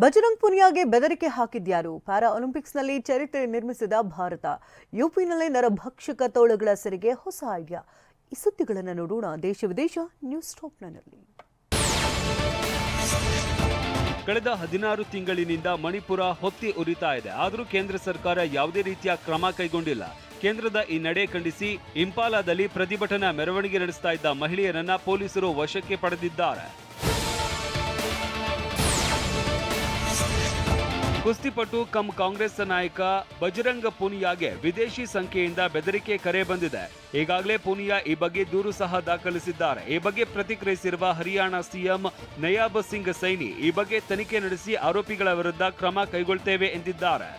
ಬಜರಂಗ್ ಪುನಿಯಾಗೆ ಬೆದರಿಕೆ ಹಾಕಿದ್ಯಾರು? ಪ್ಯಾರಾ ಒಲಿಂಪಿಕ್ಸ್ನಲ್ಲಿ ಚರಿತ್ರೆ ನಿರ್ಮಿಸಿದ ಭಾರತ. ಯುಪಿನಲ್ಲಿ ನರಭಕ್ಷಕ ತೋಳುಗಳ ಸೆರೆಗೆ ಹೊಸ ಐಡಿಯಾ. ಈ ಸುದ್ದಿಗಳನ್ನು ನೋಡೋಣ ದೇಶ ವಿದೇಶ ನ್ಯೂಸ್ ಟಾಪ್ನಲ್ಲಿ. ಕಳೆದ 16 ತಿಂಗಳಿನಿಂದ ಮಣಿಪುರ ಹೊತ್ತಿ ಉರಿತಾ ಇದೆ. ಆದರೂ ಕೇಂದ್ರ ಸರ್ಕಾರ ಯಾವುದೇ ರೀತಿಯ ಕ್ರಮ ಕೈಗೊಂಡಿಲ್ಲ. ಕೇಂದ್ರದ ಈ ನಡೆ ಖಂಡಿಸಿ ಇಂಪಾಲಾದಲ್ಲಿ ಪ್ರತಿಭಟನಾ ಮೆರವಣಿಗೆ ನಡೆಸ್ತಾ ಇದ್ದ ಮಹಿಳೆಯರನ್ನ ಪೊಲೀಸರು ವಶಕ್ಕೆ ಪಡೆದಿದ್ದಾರೆ. ಕುಸ್ತಿಪಟು ಕಮ್ ಕಾಂಗ್ರೆಸ್ ನಾಯಕ ಬಜರಂಗ ಪೂನಿಯಾಗೆ ವಿದೇಶಿ ಸಂಖ್ಯೆಯಿಂದ ಬೆದರಿಕೆ ಕರೆ ಬಂದಿದೆ. ಈಗಾಗಲೇ ಪೂನಿಯಾ ಈ ಬಗ್ಗೆ ದೂರು ಸಹ ದಾಖಲಿಸಿದ್ದಾರೆ. ಈ ಬಗ್ಗೆ ಪ್ರತಿಕ್ರಿಯಿಸಿರುವ ಹರಿಯಾಣ ಸಿಎಂ ನಯಾಬ್ ಸಿಂಗ್ ಸೈನಿ ಈ ಬಗ್ಗೆ ತನಿಖೆ ನಡೆಸಿ ಆರೋಪಿಗಳ ವಿರುದ್ಧ ಕ್ರಮ ಕೈಗೊಳ್ಳುತ್ತೇವೆ ಎಂದಿದ್ದಾರೆ.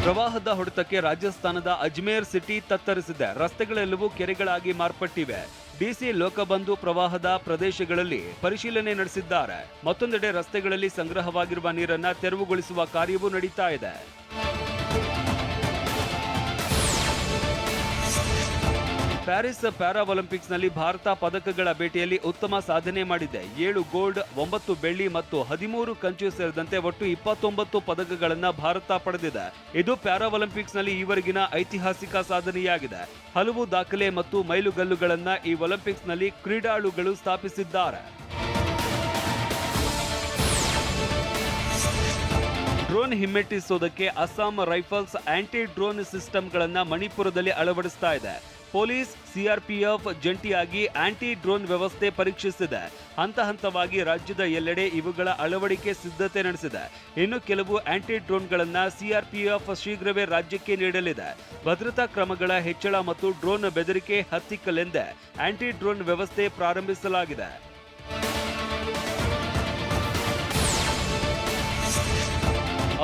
ಪ್ರವಾಹದ ಹೊಡೆತಕ್ಕೆ ರಾಜಸ್ಥಾನದ ಅಜ್ಮೇರ್ ಸಿಟಿ ತತ್ತರಿಸಿದೆ. ರಸ್ತೆಗಳೆಲ್ಲವೂ ಕೆರೆಗಳಾಗಿ ಮಾರ್ಪಟ್ಟಿವೆ. ಡಿಸಿ ಲೋಕಬಂಧು ಪ್ರವಾಹದ ಪ್ರದೇಶಗಳಲ್ಲಿ ಪರಿಶೀಲನೆ ನಡೆಸಿದ್ದಾರೆ. ಮತ್ತೊಂದೆಡೆ ರಸ್ತೆಗಳಲ್ಲಿ ಸಂಗ್ರಹವಾಗಿರುವ ನೀರನ್ನ ತೆರವುಗೊಳಿಸುವ ಕಾರ್ಯವೂ ನಡೀತಾ ಇದೆ. ಪ್ಯಾರಿಸ್ ಪ್ಯಾರಾ ಒಲಿಂಪಿಕ್ಸ್ನಲ್ಲಿ ಭಾರತ ಪದಕಗಳ ಬೇಟೆಯಲ್ಲಿ ಉತ್ತಮ ಸಾಧನೆ ಮಾಡಿದೆ. 7 ಗೋಲ್ಡ್, 9 ಬೆಳ್ಳಿ ಮತ್ತು 13 ಕಂಚು ಸೇರಿದಂತೆ ಒಟ್ಟು 29 ಪದಕಗಳನ್ನು ಭಾರತ ಪಡೆದಿದೆ. ಇದು ಪ್ಯಾರಾ ಒಲಿಂಪಿಕ್ಸ್ನಲ್ಲಿ ಈವರೆಗಿನ ಐತಿಹಾಸಿಕ ಸಾಧನೆಯಾಗಿದೆ. ಹಲವು ದಾಖಲೆ ಮತ್ತು ಮೈಲುಗಲ್ಲುಗಳನ್ನು ಈ ಒಲಿಂಪಿಕ್ಸ್ನಲ್ಲಿ ಕ್ರೀಡಾಳುಗಳು ಸ್ಥಾಪಿಸಿದ್ದಾರೆ. ಡ್ರೋನ್ ಹಿಮ್ಮೆಟ್ಟಿಸೋದಕ್ಕೆ ಅಸ್ಸಾಂ ರೈಫಲ್ಸ್ ಆಂಟಿ ಡ್ರೋನ್ ಸಿಸ್ಟಮ್ಗಳನ್ನು ಮಣಿಪುರದಲ್ಲಿ ಅಳವಡಿಸ್ತಾ ಇದೆ. ಪೊಲೀಸ್, ಸಿಆರ್ಪಿಎಫ್ ಜಂಟಿಯಾಗಿ ಆಂಟಿ ಡ್ರೋನ್ ವ್ಯವಸ್ಥೆ ಪರೀಕ್ಷಿಸಿದೆ. ಹಂತ ಹಂತವಾಗಿ ರಾಜ್ಯದ ಎಲ್ಲೆಡೆ ಇವುಗಳ ಅಳವಡಿಕೆ ಸಿದ್ಧತೆ ನಡೆಸಿದೆ. ಇನ್ನು ಕೆಲವು ಆಂಟಿ ಡ್ರೋನ್ಗಳನ್ನು ಸಿಆರ್ಪಿಎಫ್ ಶೀಘ್ರವೇ ರಾಜ್ಯಕ್ಕೆ ನೀಡಲಿದೆ. ಭದ್ರತಾ ಕ್ರಮಗಳ ಹೆಚ್ಚಳ ಮತ್ತು ಡ್ರೋನ್ ಬೆದರಿಕೆ ಹತ್ತಿಕ್ಕಲೆಂದೇ ಆಂಟಿ ಡ್ರೋನ್ ವ್ಯವಸ್ಥೆ ಪ್ರಾರಂಭಿಸಲಾಗಿದೆ.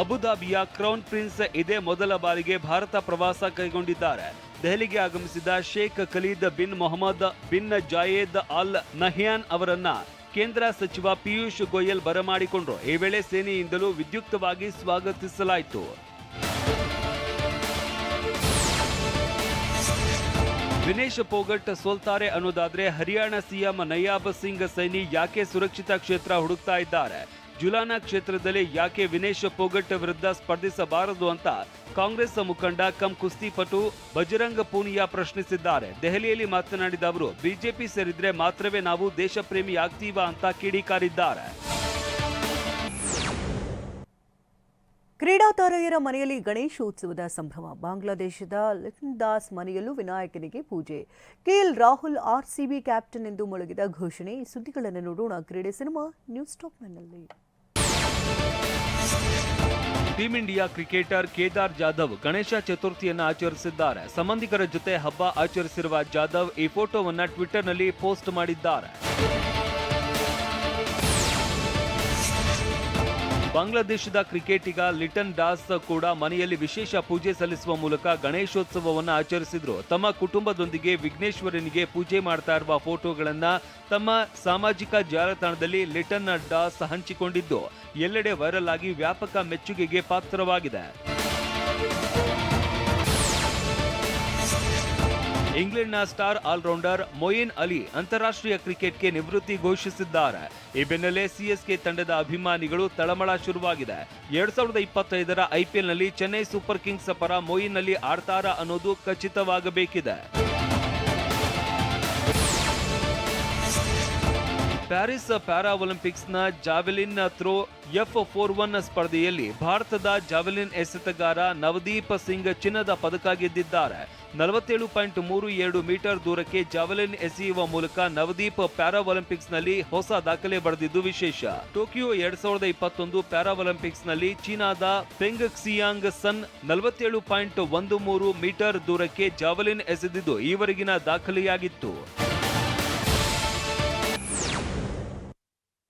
ಅಬುಧಾಬಿಯ ಕ್ರೌನ್ ಪ್ರಿನ್ಸ್ ಇದೇ ಮೊದಲ ಬಾರಿಗೆ ಭಾರತ ಪ್ರವಾಸ ಕೈಗೊಂಡಿದ್ದಾರೆ. ದೆಹಲಿಗೆ ಆಗಮಿಸಿದ Sheikh Khalid bin Mohammed bin Zayed Al Nahyan ಅವರನ್ನ ಕೇಂದ್ರ ಸಚಿವ ಪಿಯೂಷ್ ಗೋಯಲ್ ಬರಮಾಡಿಕೊಂಡರು. ಈ ವೇಳೆ ಸೇನೆಯಿಂದಲೂ ವಿದ್ಯುಕ್ತವಾಗಿ ಸ್ವಾಗತಿಸಲಾಯಿತು. ವಿನೇಶ್ ಫೋಗಟ್ ಸೋಲ್ತಾರೆ ಅನ್ನೋದಾದ್ರೆ ಹರಿಯಾಣ ಸಿಎಂ ನಯಾಬ್ ಸಿಂಗ್ ಸೈನಿ ಯಾಕೆ ಸುರಕ್ಷಿತ ಕ್ಷೇತ್ರ ಹುಡುಕ್ತಾ ಇದ್ದಾರೆ? ಜುಲಾನಾ ಕ್ಷೇತ್ರದಲ್ಲಿ ಯಾಕೆ ವಿನೇಶ್ ಫೋಗಟ್ ವಿರುದ್ಧ ಸ್ಪರ್ಧಿಸಬಾರದು ಅಂತ ಕಾಂಗ್ರೆಸ್ ಮುಖಂಡ ಕಮ್ ಕುಸ್ತಿಪಟು ಬಜರಂಗ್ ಪೂನಿಯಾ ಪ್ರಶ್ನಿಸಿದ್ದಾರೆ. ದೆಹಲಿಯಲ್ಲಿ ಮಾತನಾಡಿದ ಅವರು, ಬಿಜೆಪಿ ಸೇರಿದ್ರೆ ಮಾತ್ರವೇ ನಾವು ದೇಶಪ್ರೇಮಿ ಆಗ್ತೀವಾ ಅಂತ ಕಿಡಿಕಾರಿದ್ದಾರೆ. ಕ್ರೀಡಾ ತಾರೆಯರ ಮನೆಯಲ್ಲಿ ಗಣೇಶೋತ್ಸವದ ಸಂಭ್ರಮ. ಬಾಂಗ್ಲಾದೇಶದ ಲಿಟನ್ ದಾಸ್ ಮನೆಯಲ್ಲೂ ವಿನಾಯಕನಿಗೆ ಪೂಜೆ. ಕೆಎಲ್ ರಾಹುಲ್ ಆರ್ಸಿಬಿ ಕ್ಯಾಪ್ಟನ್ ಎಂದು ಮೊಳಗಿದ ಘೋಷಣೆ. ಸುದ್ದಿಗಳನ್ನು ನೋಡೋಣ ಕ್ರೀಡೆ ಸಿನಿಮಾ ನ್ಯೂಸ್ ಟಾಪ್ನಲ್ಲಿ. Team India cricketer Kedar Jadhav Ganesha ಚತುರ್ಥಿಯನ್ನು ಆಚರಿಸಿದ್ದಾರೆ. ಸಂಬಂಧಿಕರ ಜೊತೆ ಹಬ್ಬ ಆಚರಿಸಿರುವ ಜಾಧವ್ ಈ ಫೋಟೋವನ್ನು ಟ್ವಿಟರ್ನಲ್ಲಿ ಪೋಸ್ಟ್ ಮಾಡಿದ್ದಾರೆ. ಬಾಂಗ್ಲಾದೇಶದ ಕ್ರಿಕೆಟಿಗ ಲಿಟನ್ ದಾಸ್ ಕೂಡ ಮನೆಯಲ್ಲಿ ವಿಶೇಷ ಪೂಜೆ ಸಲ್ಲಿಸುವ ಮೂಲಕ ಗಣೇಶೋತ್ಸವವನ್ನು ಆಚರಿಸಿದ್ರು. ತಮ್ಮ ಕುಟುಂಬದೊಂದಿಗೆ ವಿಘ್ನೇಶ್ವರನಿಗೆ ಪೂಜೆ ಮಾಡ್ತಾ ಇರುವ ಫೋಟೋಗಳನ್ನ ತಮ್ಮ ಸಾಮಾಜಿಕ ಜಾಲತಾಣದಲ್ಲಿ ಲಿಟನ್ ದಾಸ್ ಹಂಚಿಕೊಂಡಿದ್ದು ಎಲ್ಲೆಡೆ ವೈರಲ್ ಆಗಿ ವ್ಯಾಪಕ ಮೆಚ್ಚುಗೆಗೆ ಪಾತ್ರವಾಗಿದೆ. ಇಂಗ್ಲೆಂಡ್ನ ಸ್ಟಾರ್ ಆಲ್ರೌಂಡರ್ ಮೊಯಿನ್ ಅಲಿ ಅಂತಾರಾಷ್ಟ್ರೀಯ ಕ್ರಿಕೆಟ್ಗೆ ನಿವೃತ್ತಿ ಘೋಷಿಸಿದ್ದಾರೆ. ಈ ಬೆನ್ನಲ್ಲೇ ಸಿಎಸ್ಕೆ ತಂಡದ ಅಭಿಮಾನಿಗಳು ತಳಮಳ ಶುರುವಾಗಿದೆ. 2025ರ ಐಪಿಎಲ್ನಲ್ಲಿ ಚೆನ್ನೈ ಸೂಪರ್ ಕಿಂಗ್ಸ್ ಪರ ಮೊಯಿನ್ ಅಲಿ ಆಡ್ತಾರಾ ಅನ್ನೋದು ಖಚಿತವಾಗಬೇಕಿದೆ. ಪ್ಯಾರಿಸ್ ಪ್ಯಾರಾ ಒಲಿಂಪಿಕ್ಸ್ನ ಜಾವೆಲಿನ್ ಥ್ರೋ F41 ಸ್ಪರ್ಧೆಯಲ್ಲಿ ಭಾರತದ ಜಾವೆಲಿನ್ ಎಸೆತಗಾರ ನವದೀಪ್ ಸಿಂಗ್ ಚಿನ್ನದ ಪದಕ ಗೆದ್ದಿದ್ದಾರೆ. 47.32 ಮೀಟರ್ ದೂರಕ್ಕೆ ಜಾವೆಲಿನ್ ಎಸೆಯುವ ಮೂಲಕ ನವದೀಪ್ ಪ್ಯಾರಾ ಒಲಿಂಪಿಕ್ಸ್ನಲ್ಲಿ ಹೊಸ ದಾಖಲೆ ಬರೆದಿದ್ದು ವಿಶೇಷ. ಟೋಕಿಯೋ 2021 ಪ್ಯಾರಾ ಒಲಿಂಪಿಕ್ಸ್ನಲ್ಲಿ ಚೀನಾದ ಫೆಂಗ್ ಕ್ಸಿಯಾಂಗ್ ಸನ್ 47.13 ಮೀಟರ್ ದೂರಕ್ಕೆ ಜಾವೆಲಿನ್ ಎಸೆದಿದ್ದು ಈವರೆಗಿನ ದಾಖಲೆಯಾಗಿತ್ತು.